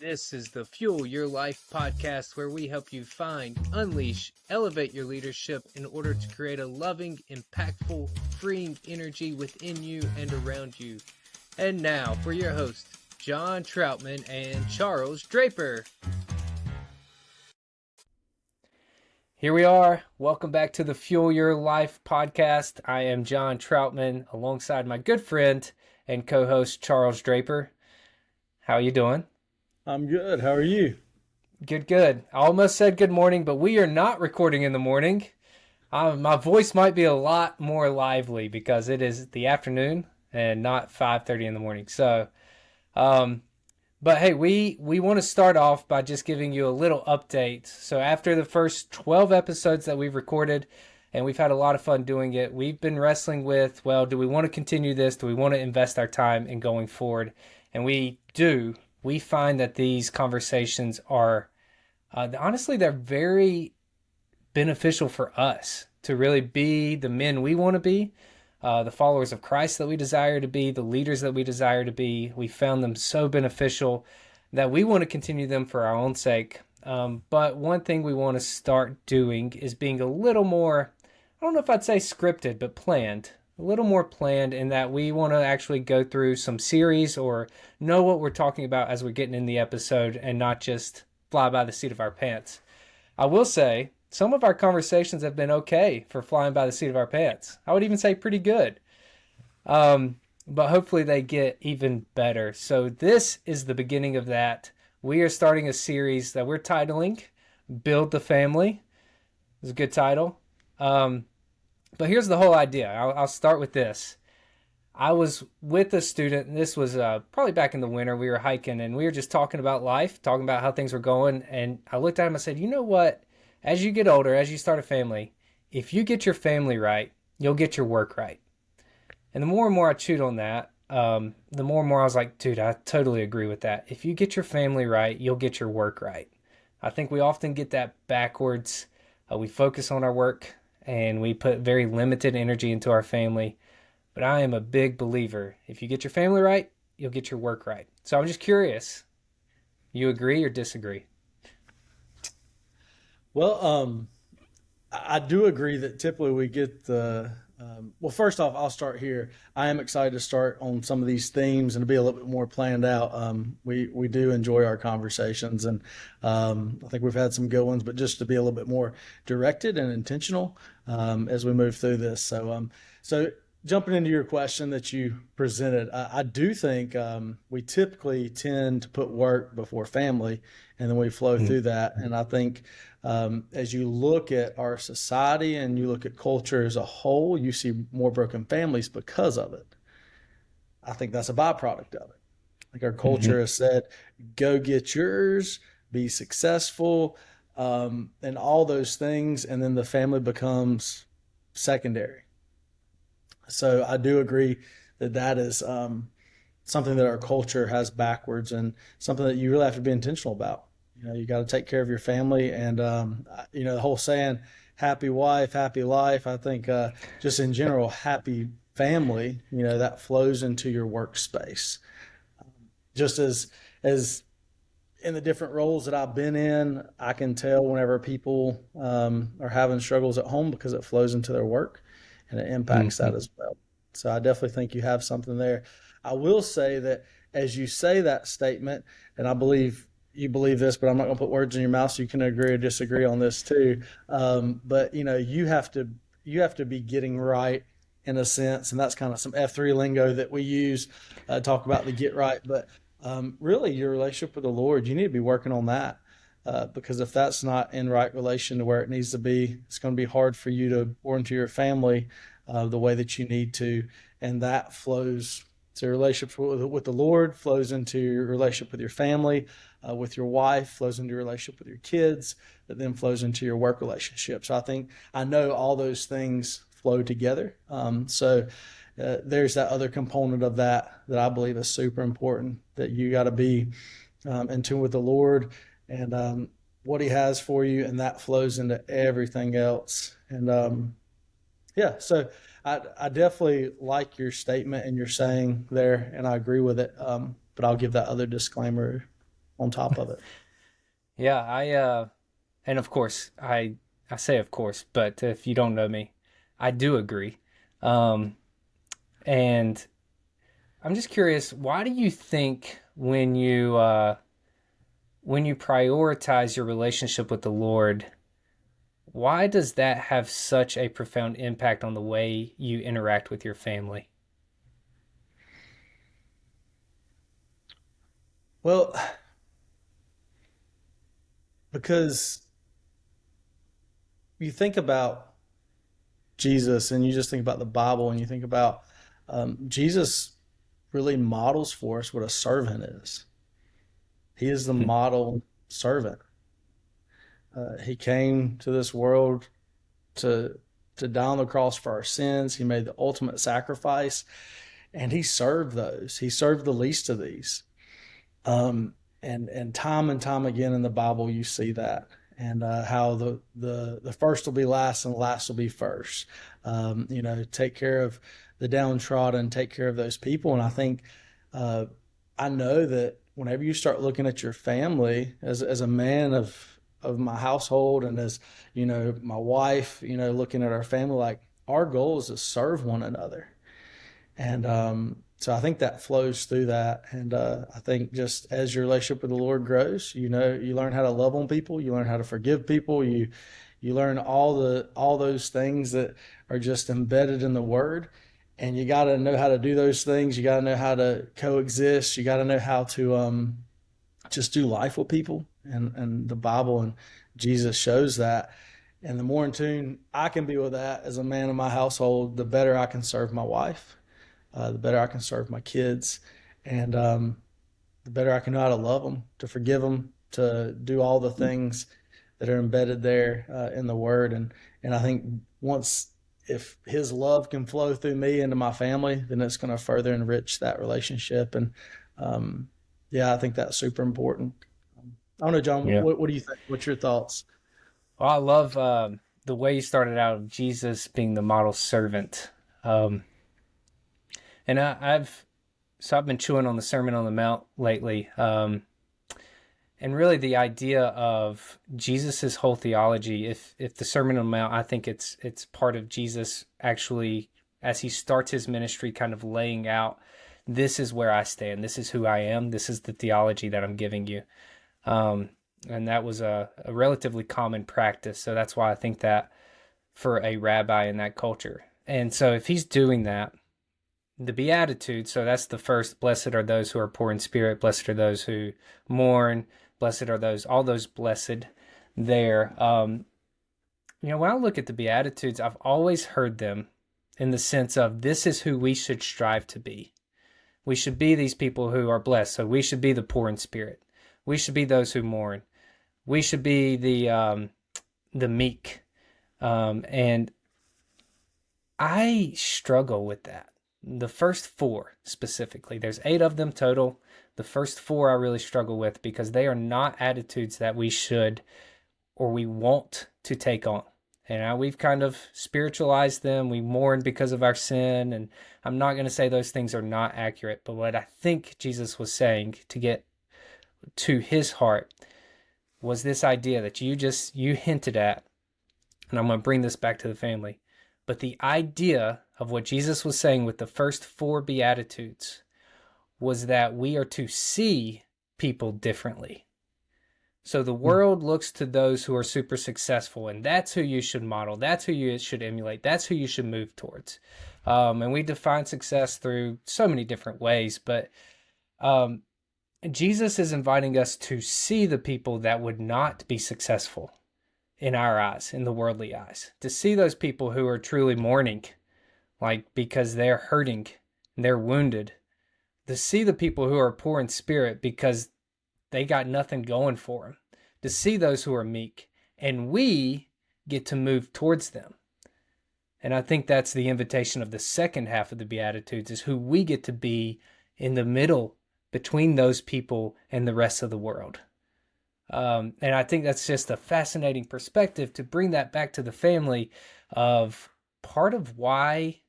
This is the Fuel Your Life podcast where we help you find, unleash, elevate your leadership in order to create a loving, impactful, freeing energy within you and around you. And now for your hosts, John Troutman and Charles Draper. Here we are. Welcome back to the Fuel Your Life podcast. I am John Troutman alongside my good friend and co-host Charles Draper. How are you doing? I'm good. How are you? Good. I almost said good morning, but we are not recording in the morning. My voice might be a lot more lively because it is the afternoon and not 5:30 in the morning. So, but hey, we want to start off by just giving you a little update. So after the first 12 episodes that we've recorded, and we've had a lot of fun doing it, we've been wrestling with, well, do we want to continue this? Do we want to invest our time in going forward? And we do. We find that these conversations are, honestly, they're very beneficial for us to really be the men we want to be, the followers of Christ that we desire to be, the leaders that we desire to be. We found them so beneficial that we want to continue them for our own sake. But one thing we want to start doing is being a little more, I don't know if I'd say scripted, but planned. A little more planned in that we want to actually go through some series or know what we're talking about as we're getting in the episode and not just fly by the seat of our pants. I will say some of our conversations have been okay for flying by the seat of our pants. I would even say pretty good. But hopefully they get even better. So this is the beginning of that. We are starting a series that we're titling Build the Family. It's a good title. But here's the whole idea. I'll start with this. I was with a student, and this was probably back in the winter. We were hiking, and we were just talking about life, talking about how things were going. And I looked at him and I said, you know what? As you get older, as you start a family, if you get your family right, you'll get your work right. And the more and more I chewed on that, the more and more I was like, dude, I totally agree with that. If you get your family right, you'll get your work right. I think we often get that backwards. We focus on our work, and we put very limited energy into our family. But I am a big believer. If you get your family right, you'll get your work right. So I'm just curious. You agree or disagree? Well, I do agree that typically we get well, first off, I'll start here. I am excited to start on some of these themes and to be a little bit more planned out. We do enjoy our conversations, and I think we've had some good ones, but just to be a little bit more directed and intentional as we move through this. So jumping into your question that you presented, I do think we typically tend to put work before family, and then we flow through that. And I think as you look at our society and you look at culture as a whole, you see more broken families because of it. I think that's a byproduct of it. Like our culture has said, go get yours, be successful, and all those things, and then the family becomes secondary. So I do agree that that is something that our culture has backwards, and something that you really have to be intentional about. You got to take care of your family, and the whole saying, happy wife, happy life. I think just in general, happy family, that flows into your workspace. Just as in the different roles that I've been in, I can tell whenever people are having struggles at home because it flows into their work, and it impacts that as well. So I definitely think you have something there. I will say that as you say that statement, and I believe you believe this, but I'm not going to put words in your mouth, so you can agree or disagree on this too. But you have to be getting right in a sense, and that's kind of some F3 lingo that we use, talk about the get right. But really, your relationship with the Lord, you need to be working on that. Because if that's not in right relation to where it needs to be, it's going to be hard for you to pour into your family the way that you need to. And that flows to your relationship with the Lord, flows into your relationship with your family, with your wife, flows into your relationship with your kids, that then flows into your work relationship. So I know all those things flow together. There's that other component of that I believe is super important, that you got to be in tune with the Lord and what he has for you, and that flows into everything else. And so I definitely like your statement and your saying there, and I agree with it. But I'll give that other disclaimer. on top of it. Yeah, and of course, I say of course, but if you don't know me, I do agree. Um, and I'm just curious, why do you think when you prioritize your relationship with the Lord, why does that have such a profound impact on the way you interact with your family? Well, because you think about Jesus and you just think about the Bible and you think about Jesus really models for us what a servant is. He is the model servant. He came to this world to die on the cross for our sins. He made the ultimate sacrifice, and he served those. He served the least of these. And time again in the Bible, you see that, and how the first will be last and the last will be first. Take care of the downtrodden, take care of those people. And I think I know that whenever you start looking at your family as a man of my household, and as my wife, looking at our family, like our goal is to serve one another. And so I think that flows through that. And I think just as your relationship with the Lord grows, you learn how to love on people, you learn how to forgive people, you learn all those things that are just embedded in the Word. And you got to know how to do those things. You got to know how to coexist. You got to know how to just do life with people. And the Bible and Jesus shows that. And the more in tune I can be with that as a man in my household, the better I can serve my wife, the better I can serve my kids, and the better I can know how to love them, to forgive them, to do all the things that are embedded there in the Word. And I think once, if His love can flow through me into my family, then it's going to further enrich that relationship. And yeah, I think that's super important. I don't know, John. Yeah. What do you think? What's your thoughts? Well, I love the way you started out of Jesus being the model servant. Um, and I've been chewing on the Sermon on the Mount lately. And really the idea of Jesus's whole theology, if the Sermon on the Mount, I think it's part of Jesus actually, as he starts his ministry, kind of laying out, this is where I stand, this is who I am, this is the theology that I'm giving you. And that was a relatively common practice. So that's why I think that for a rabbi in that culture. And so if he's doing that, the Beatitudes, so that's the first, blessed are those who are poor in spirit, blessed are those who mourn, blessed are those, all those blessed there. When I look at the Beatitudes, I've always heard them in the sense of this is who we should strive to be. We should be these people who are blessed. So we should be the poor in spirit. We should be those who mourn. We should be the meek. And I struggle with that. The first four specifically, there's 8 of them total. The first 4 I really struggle with because they are not attitudes that we should or we want to take on. And we've kind of spiritualized them. We mourn because of our sin. And I'm not going to say those things are not accurate. But what I think Jesus was saying to get to his heart was this idea that you hinted at. And I'm going to bring this back to the family. But the idea of what Jesus was saying with the first 4 Beatitudes was that we are to see people differently. So the world looks to those who are super successful, and that's who you should model. That's who you should emulate. That's who you should move towards. And we define success through so many different ways, but Jesus is inviting us to see the people that would not be successful in our eyes, in the worldly eyes, to see those people who are truly mourning, like because they're hurting, they're wounded, to see the people who are poor in spirit because they got nothing going for them, to see those who are meek, and we get to move towards them. And I think that's the invitation of the second half of the Beatitudes, is who we get to be in the middle between those people and the rest of the world. And I think that's just a fascinating perspective to bring that back to the family of part of why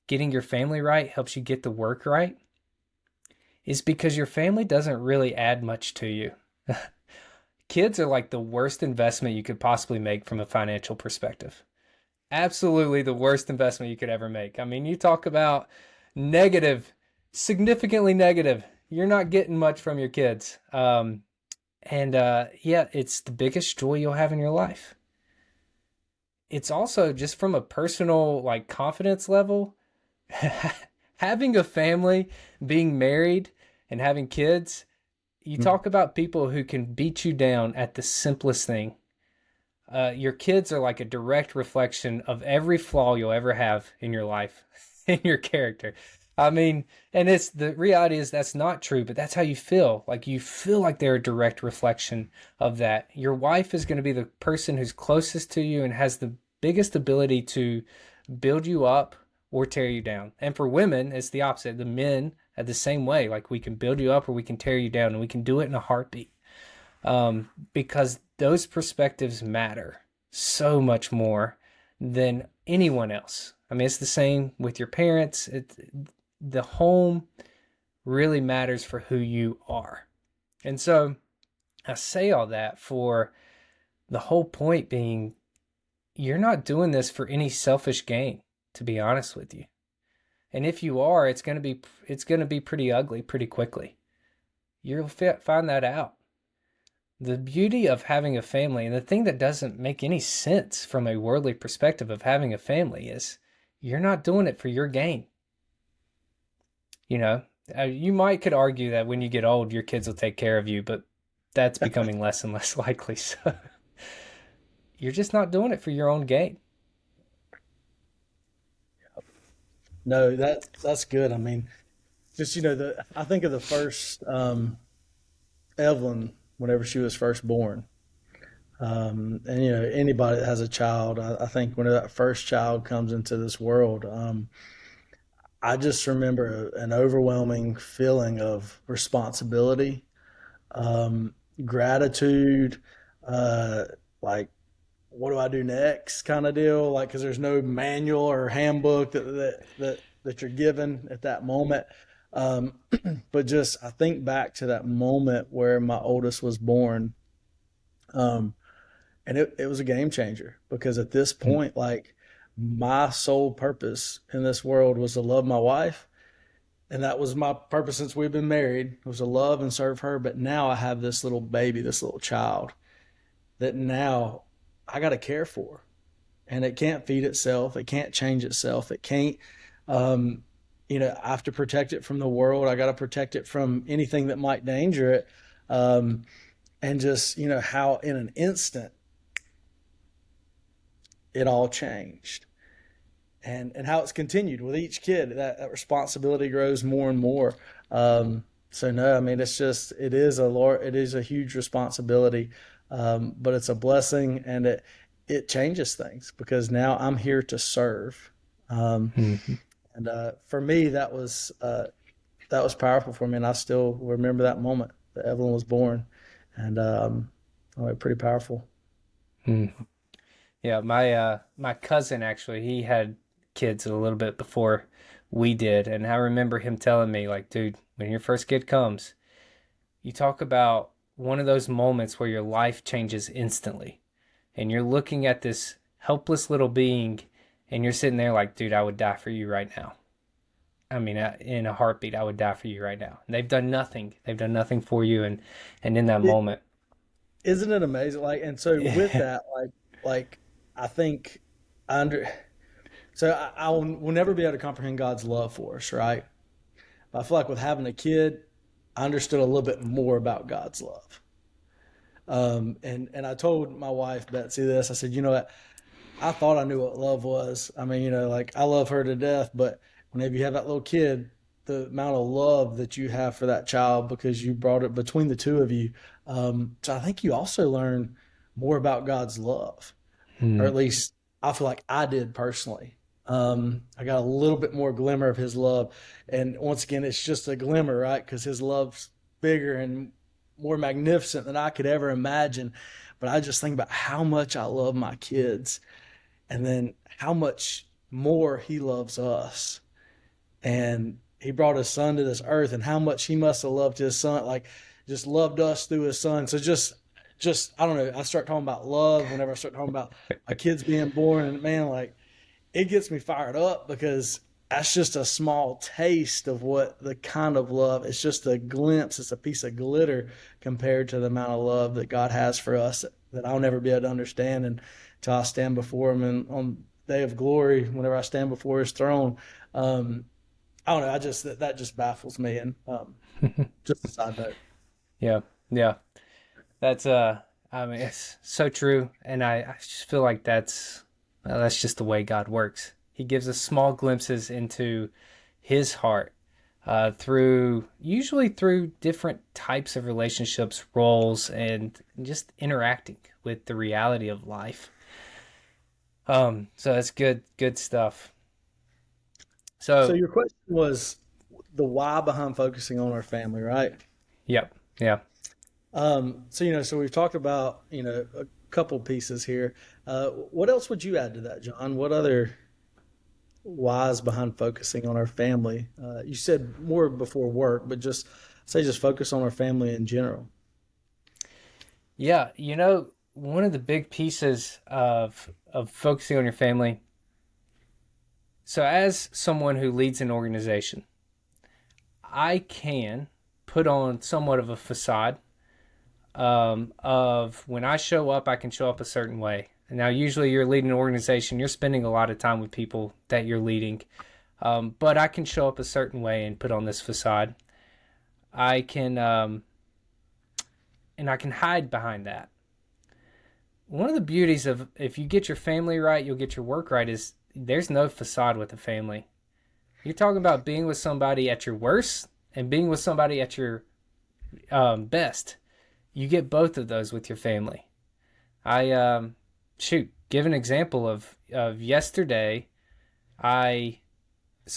getting your family right helps you get the work right is because your family doesn't really add much to you. Kids are like the worst investment you could possibly make from a financial perspective. Absolutely the worst investment you could ever make. I mean, you talk about negative, significantly negative. You're not getting much from your kids. Yeah, it's the biggest joy you'll have in your life. It's also just from a personal like confidence level, having a family, being married, and having kids. You talk about people who can beat you down at the simplest thing. Your kids are like a direct reflection of every flaw you'll ever have in your life, in your character. I mean, and it's the reality is that's not true, but that's how you feel. Like you feel like they're a direct reflection of that. Your wife is going to be the person who's closest to you and has the biggest ability to build you up or tear you down. And for women, it's the opposite. The men are the same way. Like we can build you up or we can tear you down, and we can do it in a heartbeat, because those perspectives matter so much more than anyone else. I mean, it's the same with your parents. The home really matters for who you are. And so I say all that for the whole point being you're not doing this for any selfish gain, to be honest with you. And if you are, it's going to be pretty ugly pretty quickly. You'll find that out. The beauty of having a family, and the thing that doesn't make any sense from a worldly perspective of having a family, is you're not doing it for your gain. You know, you might could argue that when you get old, your kids will take care of you, but that's becoming less and less likely. So you're just not doing it for your own gain. No, that's good. I mean, just the I think of the first Evelyn whenever she was first born. And anybody that has a child, I think when that first child comes into this world, I just remember an overwhelming feeling of responsibility, gratitude, uh, like what do I do next kind of deal, like because there's no manual or handbook that you're given at that moment. Um, but just I think back to that moment where my oldest was born, um, and it was a game changer because at this point, like my sole purpose in this world was to love my wife, and that was my purpose since we've been married, was to love and serve her. But now I have this little baby, this little child that now I got to care for, and it can't feed itself, it can't change itself, it can't. Um, I have to protect it from the world. I got to protect it from anything that might danger it. Um, and just how in an instant it all changed, and how it's continued with each kid. That responsibility grows more and more. So no, I mean it is a huge responsibility, but it's a blessing, and it changes things because now I'm here to serve. Um, Mm-hmm. and For me, that was powerful for me, and I still remember that moment that Evelyn was born, and pretty powerful. Yeah, my cousin actually, he had kids a little bit before we did, and I remember him telling me like, dude, when your first kid comes, you talk about one of those moments where your life changes instantly, and you're looking at this helpless little being, and you're sitting there like, dude, I would die for you right now. I mean, in a heartbeat, I would die for you right now. And they've done nothing. They've done nothing for you, and in that It, moment, isn't it amazing? Like, and so with that, like I think I under so I will never be able to comprehend God's love for us, right? But I feel like with having a kid, I understood a little bit more about God's love. And I told my wife Betsy this. I said, you know what? I thought I knew what love was. I mean, like I love her to death, but whenever you have that little kid, the amount of love that you have for that child because you brought it between the two of you. So I think you also learn more about God's love, or hmm, at least I feel like I did personally. I got a little bit more glimmer of his love. And once again, it's just a glimmer, right? Because his love's bigger and more magnificent than I could ever imagine. But I just think about how much I love my kids and then how much more he loves us. And he brought his son to this earth, and how much he must have loved his son, like just loved us through his son. So just I don't know. I start talking about love whenever I start talking about my kids being born, and man, like it gets me fired up because that's just a small taste of what the kind of love. It's just a glimpse. It's a piece of glitter compared to the amount of love that God has for us that I'll never be able to understand until I stand before Him and on the day of glory. Whenever I stand before His throne, I don't know. I just that just baffles me. And just a side note. Yeah, yeah. That's I mean, it's so true, and I just feel like that's just the way God works. He gives us small glimpses into His heart through usually through different types of relationships, roles, and just interacting with the reality of life. So that's good stuff. So So, your question was the why behind focusing on our family, right? yep, yeah. So so we've talked about a couple pieces here. What else would you add to that, John? What other whys behind focusing on our family? You said more before work, but just focus on our family in general. Yeah, one of the big pieces of focusing on your family. So, as someone who leads an organization, I can put on somewhat of a facade of when I show up, I can show up a certain way. Now, usually you're leading an organization, you're spending a lot of time with people that you're leading, but I can show up a certain way and put on this facade. I can, and I can hide behind that. One of the beauties of if you get your family right, you'll get your work right. Is there's no facade with a family. You're talking about being with somebody at your worst and being with somebody at your best. You get both of those with your family. I give an example of yesterday. I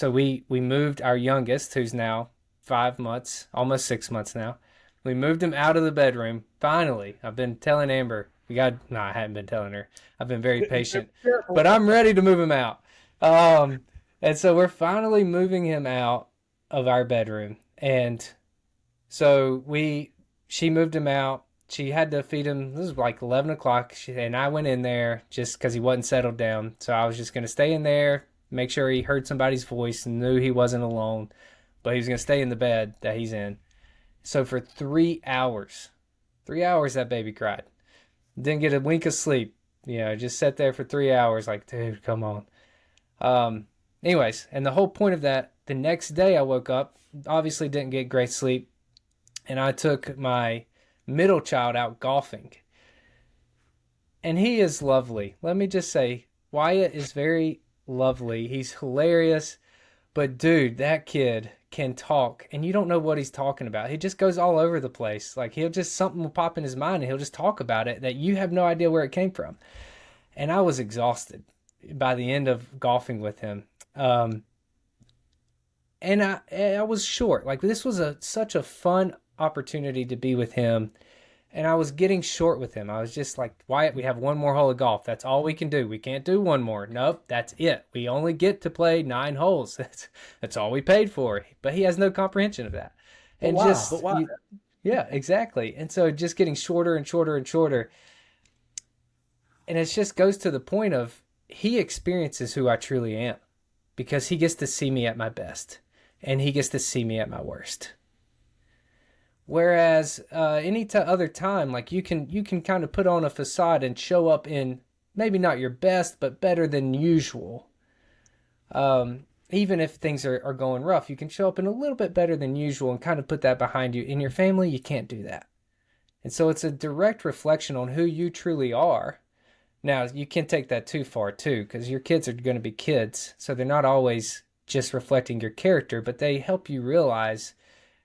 we moved our youngest, who's now 5 months, almost 6 months now. We moved him out of the bedroom. Finally, I've been telling Amber. No, I haven't been telling her. I've been very patient, but I'm ready to move him out. Um, and so we're finally moving him out of our bedroom. And so she moved him out. She had to feed him. This was like 11 o'clock. And I went in there just because he wasn't settled down. So I was just going to stay in there, make sure he heard somebody's voice and knew he wasn't alone. But he was going to stay in the bed that he's in. So for 3 hours, 3 hours that baby cried. Didn't get a wink of sleep. Just sat there for 3 hours like, dude, come on. Anyways, and the whole point of that, the next day I woke up, obviously didn't get great sleep, and I took my middle child out golfing. And he is lovely. Let me just say, Wyatt is very lovely. He's hilarious. But dude, that kid can talk, and you don't know what he's talking about. He just goes all over the place. Like something will pop in his mind, and he'll just talk about it that you have no idea where it came from. And I was exhausted by the end of golfing with him. And I was short. Like this was such a fun opportunity to be with him, and I was getting short with him. I was just like, Wyatt, we have one more hole of golf. That's all we can do. We can't do one more. Nope, that's it. We only get to play 9 holes. That's all we paid for. But he has no comprehension of that. And But why? yeah, exactly. And so just getting shorter and shorter and shorter. And it just goes to the point of he experiences who I truly am because he gets to see me at my best and he gets to see me at my worst. Whereas other time, like you can kind of put on a facade and show up in maybe not your best, but better than usual. Even if things are going rough, you can show up in a little bit better than usual and kind of put that behind you. In your family, you can't do that. And so it's a direct reflection on who you truly are. Now, you can't take that too far too, because your kids are going to be kids. So they're not always just reflecting your character, but they help you realize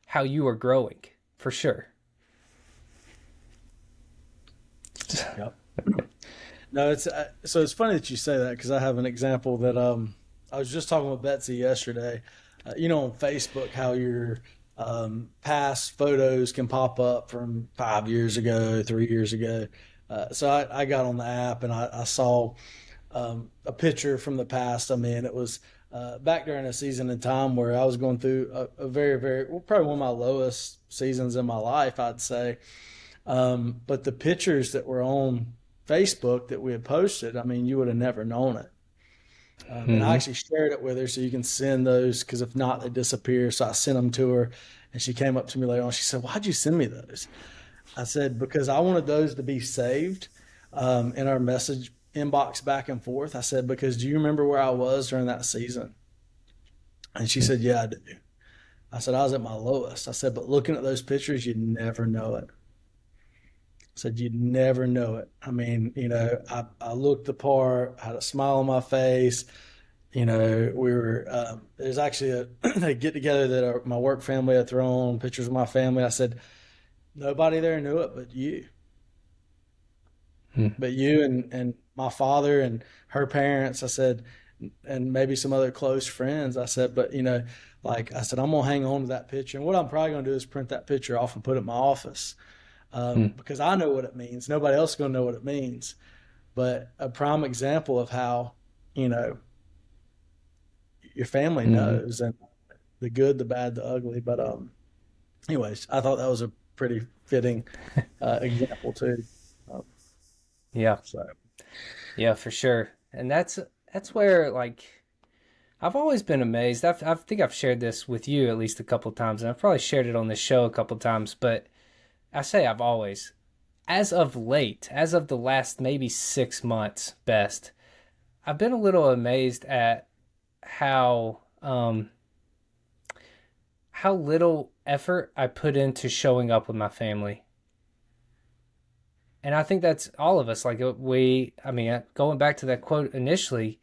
how you are growing. For sure. Yep. No, it's funny that you say that because I have an example that I was just talking with Betsy yesterday. On Facebook how your past photos can pop up from 5 years ago, 3 years ago. So I got on the app and I saw a picture from the past. I mean, it was back during a season in time where I was going through a very, well, probably one of my lowest seasons in my life, I'd say. But the pictures that were on Facebook that we had posted, I mean, you would have never known it. And I Mm-hmm. actually shared it with her so you can send those because if not, they disappear. So I sent them to her, and she came up to me later on. She said, "Why'd you send me those?" I said, "Because I wanted those to be saved in our message inbox back and forth." I said, "Because do you remember where I was during that season?" And she said, "Yeah, I do." I said, "I was at my lowest." I said, "But looking at those pictures, you'd never know it." I said, "You'd never know it." I mean, I looked the part, I had a smile on my face. We were, there's actually a get together that my work family had thrown pictures of my family. I said, nobody there knew it but you and my father and her parents. I said, and maybe some other close friends. I said, but like I said, I'm gonna hang on to that picture, and what I'm probably gonna do is print that picture off and put it in my office because I know what it means. Nobody else is gonna know what it means. But a prime example of how you know your family Mm-hmm. knows, and the good, the bad, the ugly. But anyways, I thought that was a pretty fitting example too. Um, Yeah. so Yeah, for sure. And that's where like I've always been amazed. I think I've shared this with you at least a couple times, and I've probably shared it on this show a couple times. But I say I've always, as of late, as of the last maybe 6 months, best, I've been a little amazed at how how little effort I put into showing up with my family. And I think that's all of us. Like I mean, going back to that quote initially,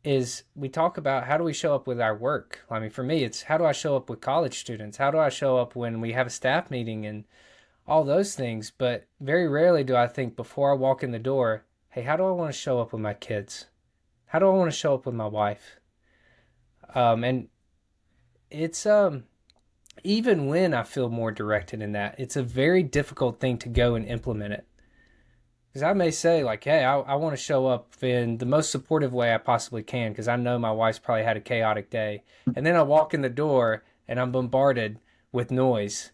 is we talk about how do we show up with our work. I mean, for me, it's how do I show up with college students? How do I show up when we have a staff meeting and all those things? But very rarely do I think before I walk in the door, hey, how do I want to show up with my kids? How do I want to show up with my wife? And it's even when I feel more directed in that, it's a very difficult thing to go and implement it. Because I may say, like, hey, I want to show up in the most supportive way I possibly can because I know my wife's probably had a chaotic day. And then I walk in the door and I'm bombarded with noise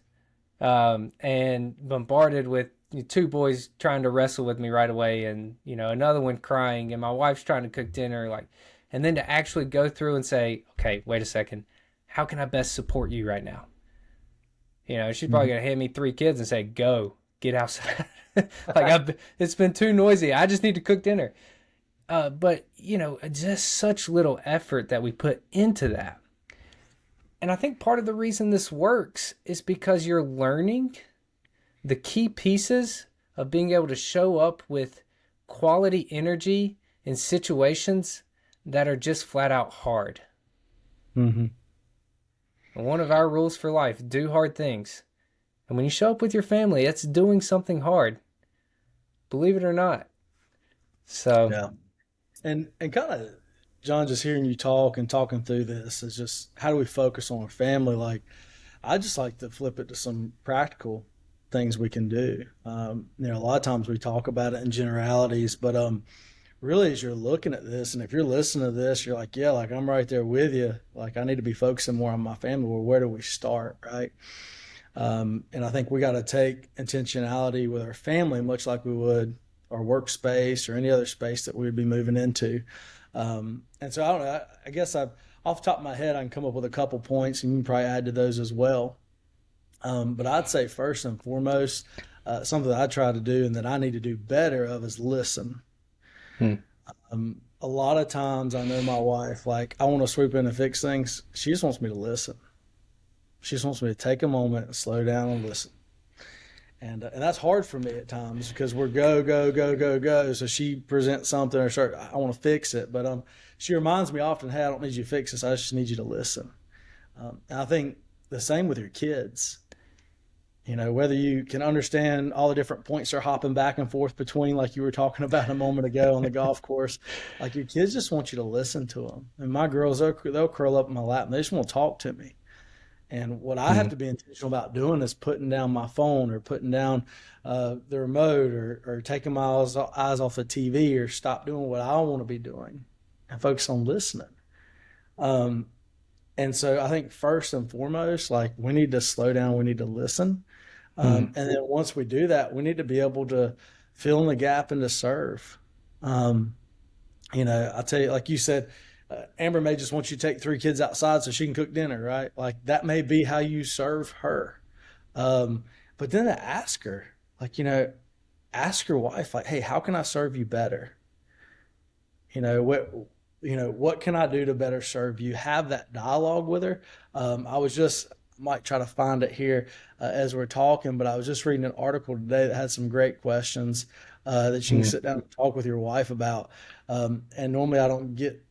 and bombarded with two boys trying to wrestle with me right away and, another one crying and my wife's trying to cook dinner. And then to actually go through and say, okay, wait a second. How can I best support you right now? She's probably mhm. gonna hand me three kids and say, "Go, get outside." It's been too noisy. I just need to cook dinner. But just such little effort that we put into that. And I think part of the reason this works is because you're learning the key pieces of being able to show up with quality energy in situations that are just flat out hard. Mhm. And one of our rules for life: do hard things. And when you show up with your family, it's doing something hard, believe it or not. So, Yeah. And kind of, John, just hearing you talk and talking through this is just how do we focus on our family? Like, I just like to flip it to some practical things we can do. A lot of times we talk about it in generalities, but really, as you're looking at this, and if you're listening to this, you're like, yeah, like I'm right there with you. Like, I need to be focusing more on my family. Well, where do we start, right? And I think we got to take intentionality with our family, much like we would our workspace or any other space that we'd be moving into. And so I don't know. I guess off the top of my head, I can come up with a couple points, and you can probably add to those as well. But I'd say first and foremost, something that I try to do and that I need to do better of is listen. hmm, A lot of times, I know my wife, like I want to swoop in and fix things. She just wants me to listen. She just wants me to take a moment and slow down and listen. And that's hard for me at times because we're go go go go go. So she presents something or start, I want to fix it, but she reminds me often, hey, I don't need you to fix this. I just need you to listen. And I think the same with your kids. Whether you can understand all the different points they're hopping back and forth between, like you were talking about a moment ago on the golf course, like your kids just want you to listen to them. And my girls, they'll curl up in my lap and they just want to talk to me. And what I have hmm, to be intentional about doing is putting down my phone or putting down the remote or taking my eyes off the TV or stop doing what I want to be doing and focus on listening. Um, and so I think first and foremost, like we need to slow down, we need to listen. Mm, And then once we do that, we need to be able to fill in the gap and to serve. Um, I tell you, like you said, Amber may just want you to take three kids outside so she can cook dinner, right? Like that may be how you serve her. Um, but then to ask her, like, ask your wife, like, hey, how can I serve you better? You know, what can I do to better serve you? Have that dialogue with her. I might try to find it here as we're talking, but I was just reading an article today that had some great questions that you can mm, sit down and talk with your wife about. And normally I don't get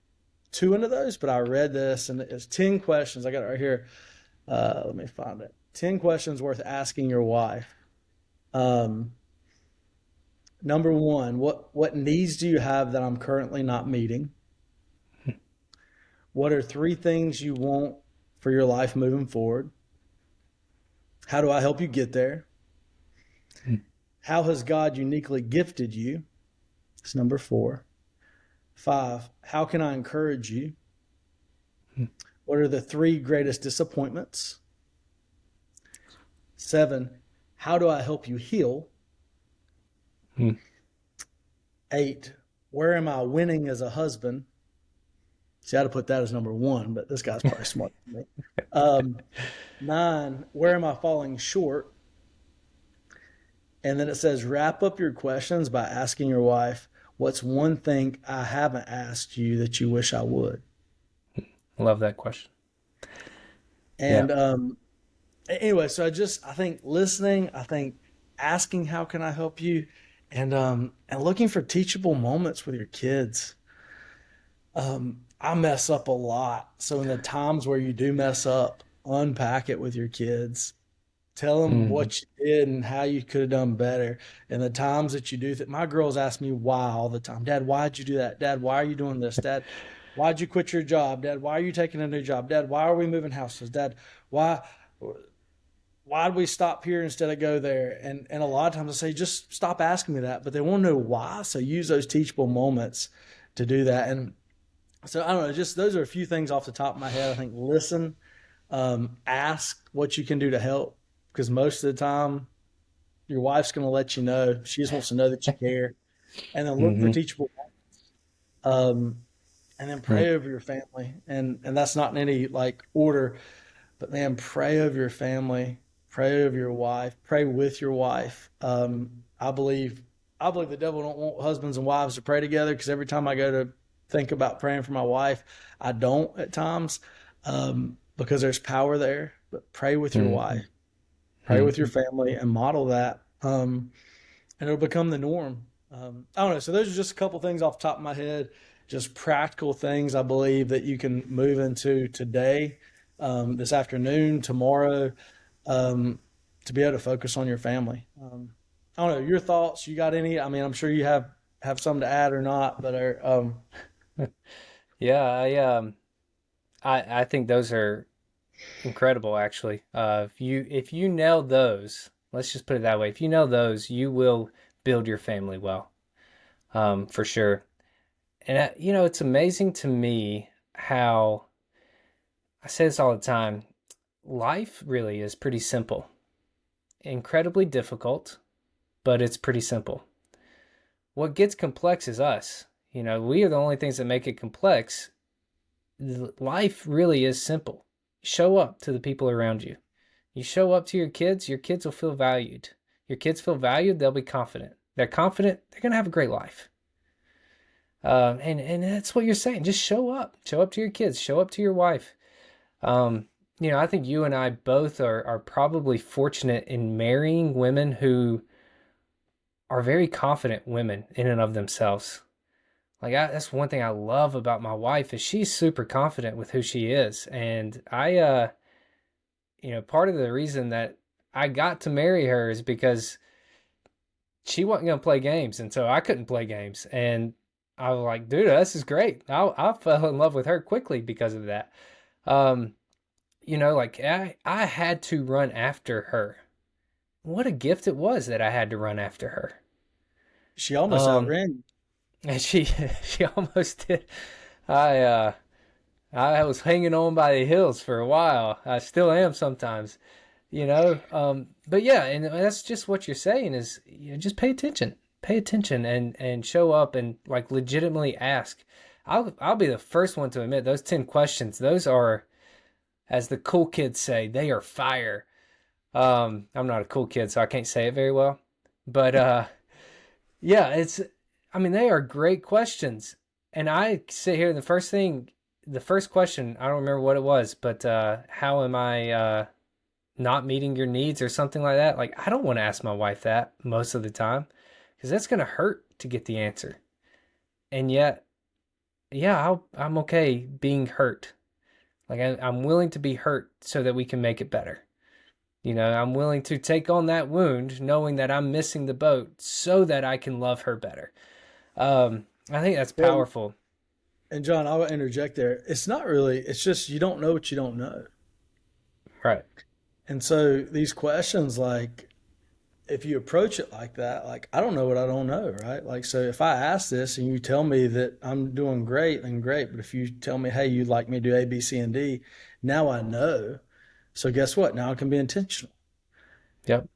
too into those, but I read this and it's 10 questions. I got it right here. Let me find it. 10 questions worth asking your wife. Um, Number one, what needs do you have that I'm currently not meeting? What are three things you want for your life moving forward? How do I help you get there? mm, How has God uniquely gifted you? It's number four. Five, how can I encourage you? mm, What are the three greatest disappointments? Seven, how do I help you heal? mm. Eight, where am I winning as a husband? See, I had to put that as number one, but this guy's probably smarter than me. Um, Nine, where am I falling short? And then it says, wrap up your questions by asking your wife, what's one thing I haven't asked you that you wish I would? Love that question. Yeah. And anyway, so I think listening, I think asking, how can I help you? And looking for teachable moments with your kids. I mess up a lot. So in the times where you do mess up, unpack it with your kids. Tell them Mm, what you did and how you could have done better. And the times that you do that, my girls ask me why all the time. Dad, why'd you do that? Dad, why are you doing this? Dad, why'd you quit your job? Dad, why are you taking a new job? Dad, why are we moving houses? Dad, why why'd we stop here instead of go there? And a lot of times I say, just stop asking me that, but they want to know why. So use those teachable moments to do that. And so I don't know, just those are a few things off the top of my head. I think listen, ask what you can do to help because most of the time your wife's going to let you know. She just wants to know that you care. And then look for mm-hmm, teachable um, and then mm, pray over your family. And that's not in any like order, but man, pray over your family, pray over your wife, pray with your wife. I believe the devil don't want husbands and wives to pray together because every time I go to think about praying for my wife, I don't at times because there's power there. But pray with your mm, wife, pray mm. with your family, and model that, and it'll become the norm. I don't know. So those are just a couple things off the top of my head, just practical things I believe that you can move into today, this afternoon, tomorrow, um, to be able to focus on your family. I don't know your thoughts. You got any? I mean, I'm sure you have some to add or not, but Yeah, I think those are incredible actually. If you nail those, let's just put it that way. If you nail those, you will build your family well. For sure. And it's amazing to me how I say this all the time. Life really is pretty simple. Incredibly difficult, but it's pretty simple. What gets complex is us. We are the only things that make it complex. Life really is simple. Show up to the people around you. You show up to your kids will feel valued. Your kids feel valued, they'll be confident. They're confident, they're going to have a great life. And that's what you're saying. Just show up. Show up to your kids. Show up to your wife. Um, I think you and I both are probably fortunate in marrying women who are very confident women in and of themselves. That's one thing I love about my wife is she's super confident with who she is. And part of the reason that I got to marry her is because she wasn't going to play games. And so I couldn't play games. And I was like, dude, this is great. I fell in love with her quickly because of that. Um, I had to run after her. What a gift it was that I had to run after her. she almost Um, outran and she she almost did. I I was hanging on by the heels for a while. I still am sometimes, But yeah, and that's just what you're saying is, just pay attention, and show up and like legitimately ask. I'll be the first one to admit those 10 questions. Those are, as the cool kids say, they are fire. I'm not a cool kid, so I can't say it very well, but yeah, I mean, they are great questions. And I sit here, and the first question, I don't remember what it was, but how am I not meeting your needs or something like that? Like, I don't want to ask my wife that most of the time because that's going to hurt to get the answer. And yet, yeah, I'm okay being hurt. Like, I'm willing to be hurt so that we can make it better. I'm willing to take on that wound knowing that I'm missing the boat so that I can love her better. I think that's Well, powerful. and John, I'll interject there. It's not really, it's just you don't know what you don't know. Right. And so these questions, like, if you approach it like that, like, I don't know what I don't know, right? Like, so if I ask this and you tell me that I'm doing great, then great. But if you tell me, hey, you'd like me to do A, B, C, and D, now I know. So guess what? Now I can be intentional. Yep.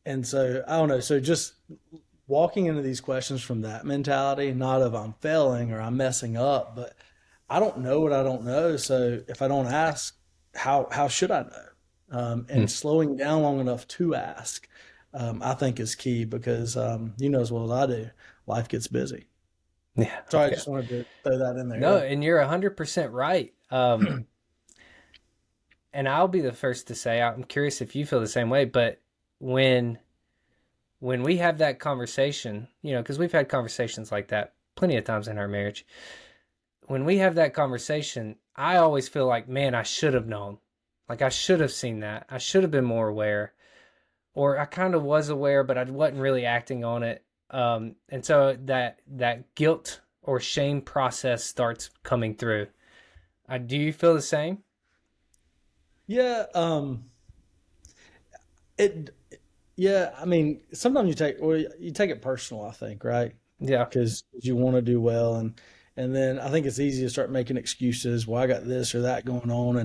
And so I don't know. So just walking into these questions from that mentality, not of I'm failing or I'm messing up, but I don't know what I don't know. So if I don't ask, how should I know? Hmm. And slowing down long enough to ask, I think is key because you know as well as I do, life gets busy. Yeah. Sorry, I Yeah. just wanted to throw that in No, there. and you're 100% right. Yeah. And I'll be the first to say, I'm curious if you feel the same way, but when when we have that conversation, because we've had conversations like that plenty of times in our marriage. When we have that conversation, I always feel like, man, I should have known. Like I should have seen that. I should have been more aware. Or I kind of was aware, but I wasn't really acting on it. And so that guilt or shame process starts coming through. Do you feel the same? Yeah. It. Yeah. I mean, sometimes you take it personal. I think, right? Yeah. Because you want to do well, and then I think it's easy to start making excuses. Well, I got this or that going on,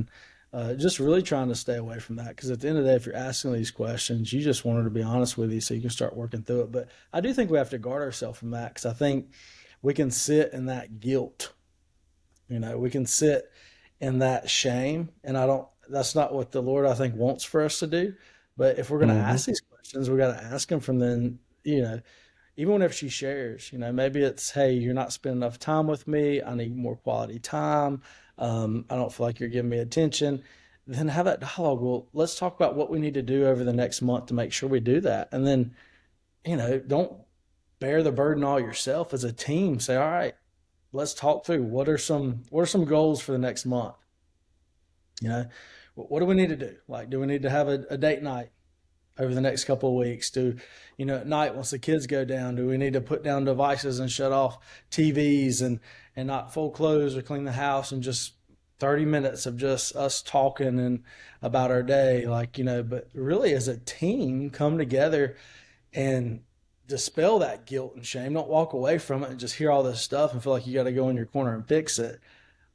and just really trying to stay away from that. Because at the end of the day, if you're asking these questions, you just want her to be honest with you, so you can start working through it. But I do think we have to guard ourselves from that because I think we can sit in that guilt. We can sit in that shame, and I don't. That's not what the Lord I think wants for us to do. But if we're going to Mm-hmm. ask these questions, we got to ask them from then. Even whenever she shares, maybe it's, hey, you're not spending enough time with me. I need more quality time. I don't feel like you're giving me attention. Then have that dialogue. Well, let's talk about what we need to do over the next month to make sure we do that. And then, don't bear the burden all yourself as a team. Say, all right, let's talk through what are some goals for the next month. You know, what do we need to do? Like, do we need to have a date night over the next couple of weeks? At night, once the kids go down, do we need to put down devices and shut off TVs and not fold clothes or clean the house and just 30 minutes of just us talking and about our day? But really as a team, come together and dispel that guilt and shame. Don't walk away from it and just hear all this stuff and feel like you got to go in your corner and fix it.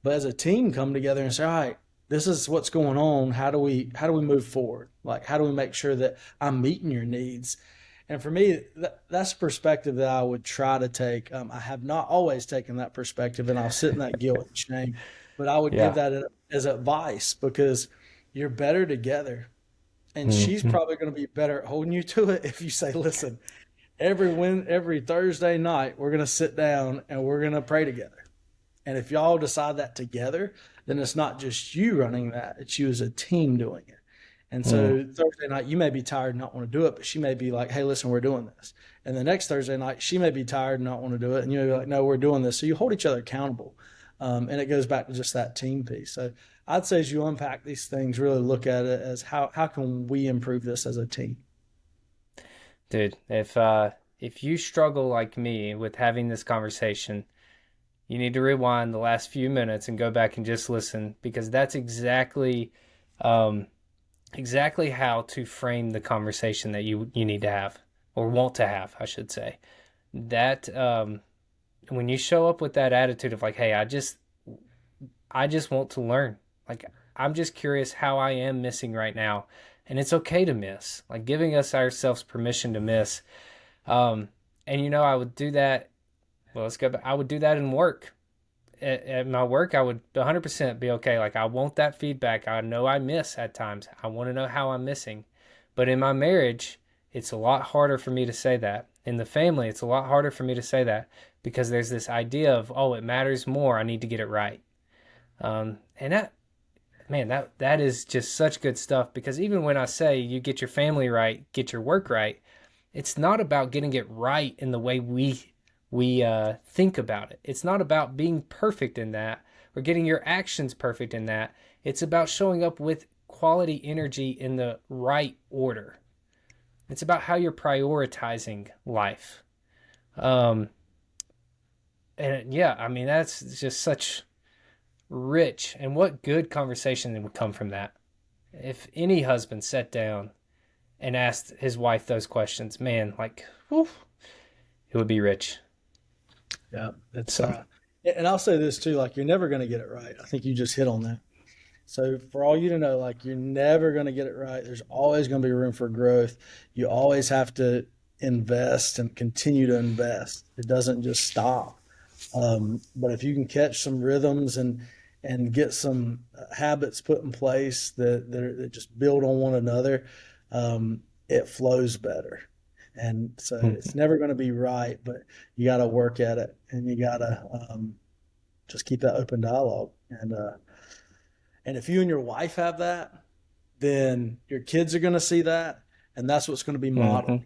But as a team, come together and say, all right, this is what's going on. How do we move forward? Like, how do we make sure that I'm meeting your needs? And for me, that's a perspective that I would try to take. I have not always taken that perspective, and I'll sit in that guilt and shame. But I would give Yeah. that as advice because you're better together, and she's Mm-hmm. probably going to be better at holding you to it if you say, "Listen, every Thursday night we're going to sit down and we're going to pray together." And if y'all decide that together, then it's not just you running that, it's you as a team doing it. And Mm. so Thursday night, you may be tired and not want to do it, but she may be like, hey, listen, we're doing this. And the next Thursday night, she may be tired and not want to do it. And you may be like, no, we're doing this. So you hold each other accountable. And it goes back to just that team piece. So I'd say as you unpack these things, really look at it as how can we improve this as a team? Dude, if you struggle like me with having this conversation, you need to rewind the last few minutes and go back and just listen because that's um, exactly how to frame the conversation that you need to have or want to have, I should say. That when you show up with that attitude of like, hey, I just want to learn. Like, I'm just curious how I am missing right now. And it's okay to miss, like giving us ourselves permission to miss. Um, and I would do that. Well, let's go back. I would do that in work. At my work, I would 100% be okay. Like, I want that feedback. I know I miss at times. I want to know how I'm missing. But in my marriage, it's a lot harder for me to say that. In the family, it's a lot harder for me to say that because there's this idea of, oh, it matters more. I need to get it right. And that, man, that is just such good stuff because even when I say you get your family right, get your work right, it's not about getting it right in the way we think about it. It's not about being perfect in that or getting your actions perfect in that. It's about showing up with quality energy in the right order. It's about how you're prioritizing life. Um, and yeah, I mean, that's just such rich and what good conversation would come from that. If any husband sat down and asked his wife those questions, man, like, whew, it would be rich. Yeah, it's So, and I'll say this too, like you're never going to get it right. I think you just hit on that. So for all you to know, like you're never going to get it right. There's always going to be room for growth. You always have to invest and continue to invest. It doesn't just stop. But if you can catch some rhythms and get some habits put in place that just build on one another, it flows better. And so it's never going to be right, but you got to work at it and you got to just keep that open dialogue. And if you and your wife have that, then your kids are going to see that, and that's what's going to be modeled. mm-hmm,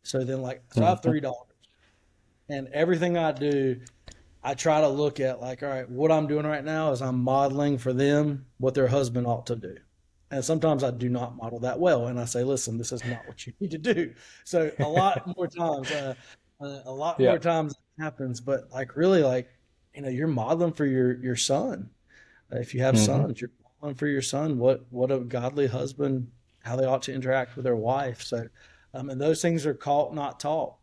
So then, so I have mm-hmm, 3 daughters, and everything I do, I try to look at like, all right, what I'm doing right now is I'm modeling for them what their husband ought to do. And sometimes I do not model that well, and I say, listen, this is not what you need to do. So a lot yeah, more times it happens, but like really, like you're modeling for your son. If you have mm-hmm, sons, you're modeling for your son what a godly husband, how they ought to interact with their wife. So, and those things are caught, not taught.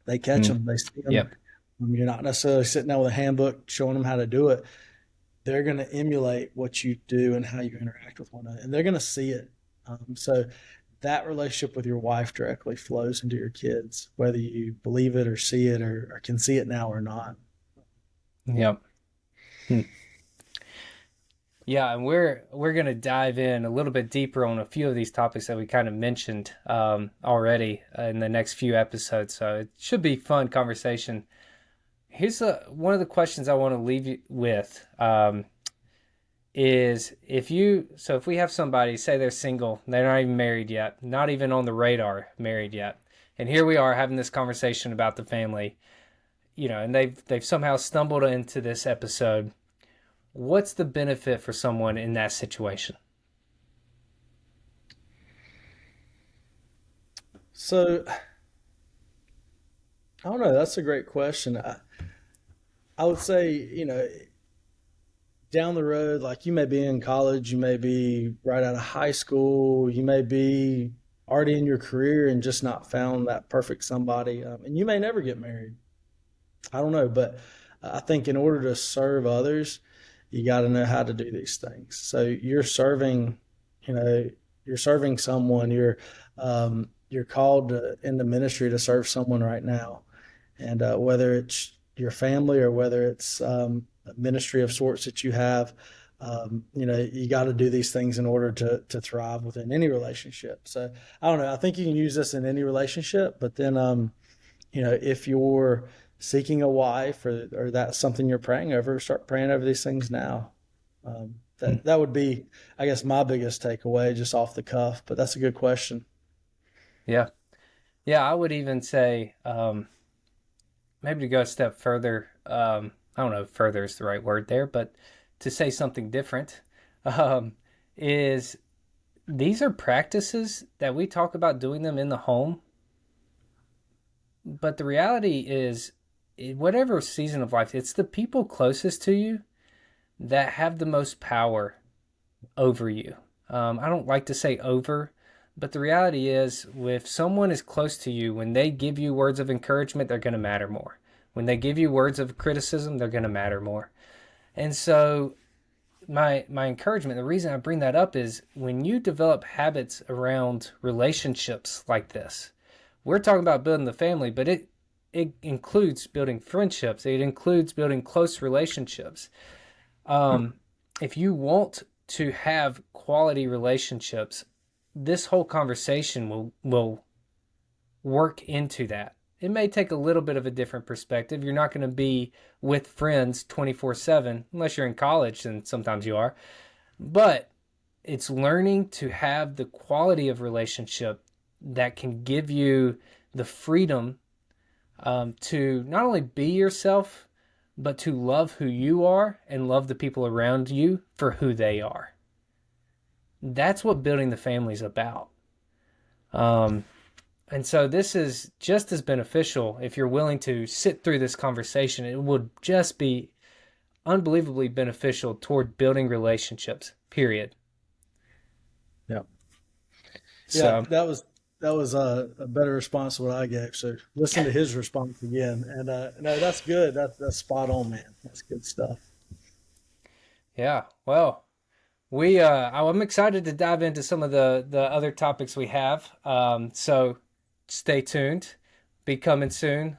They catch mm, them, they see them. yep, You're not necessarily sitting down with a handbook showing them how to do it. They're going to emulate what you do and how you interact with one another, and they're going to see it. So that relationship with your wife directly flows into your kids, whether you believe it or see it or can see it now or not. yep. Hmm. Yeah, and we're gonna dive in a little bit deeper on a few of these topics that we kind of mentioned already in the next few episodes. So it should be fun conversation. Here's one of the questions I want to leave you with is if we have somebody say they're single, they're not even married yet, not even on the radar married yet, and here we are having this conversation about the family, and they've somehow stumbled into this episode. What's the benefit for someone in that situation? So I don't know. That's a great question. I would say, down the road, like you may be in college, you may be right out of high school, you may be already in your career and just not found that perfect somebody, and you may never get married. I don't know, but I think in order to serve others, you got to know how to do these things. So you know, you're serving someone. You're called in the ministry to serve someone right now, and whether it's your family or whether it's a ministry of sorts that you have, you got to do these things in order to thrive within any relationship. So I don't know. I think you can use this in any relationship, but then if you're seeking a wife or that's something you're praying over, start praying over these things now. That would be, I guess, my biggest takeaway just off the cuff, but that's a good question. Yeah. Yeah, I would even say maybe to go a step further. I don't know if further is the right word there, but to say something different um, is these are practices that we talk about doing them in the home. But the reality is, whatever season of life, it's the people closest to you that have the most power over you. I don't like to say over, but the reality is, if someone is close to you, when they give you words of encouragement, they're going to matter more. When they give you words of criticism, they're going to matter more. And so my encouragement, the reason I bring that up is when you develop habits around relationships like this, we're talking about building the family, but it includes building friendships. It includes building close relationships. Um, if you want to have quality relationships, this whole conversation will work into that. It may take a little bit of a different perspective. You're not going to be with friends 24/7 unless you're in college, and sometimes you are. But it's learning to have the quality of relationship that can give you the freedom to not only be yourself, but to love who you are and love the people around you for who they are. That's what building the family is about. Um, and so this is just as beneficial if you're willing to sit through this conversation. It would just be unbelievably beneficial toward building relationships, period. Yeah. Yeah, So, that was a better response than what I gave. So listen to his response again, and no, that's good. That's spot on, man. That's good stuff. yeah, well, I'm excited to dive into some of the other topics we have. So stay tuned. Be coming soon.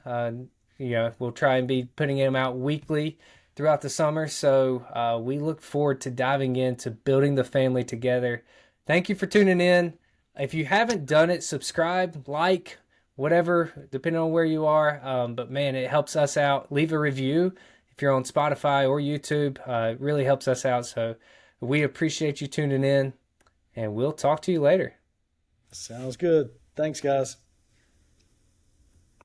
We'll try and be putting them out weekly throughout the summer. So we look forward to diving into building the family together. Thank you for tuning in. If you haven't done it, subscribe, like, whatever, depending on where you are. But man, it helps us out. Leave a review if you're on Spotify or YouTube. It really helps us out. So we appreciate you tuning in, and we'll talk to you later. Sounds good. Thanks, guys.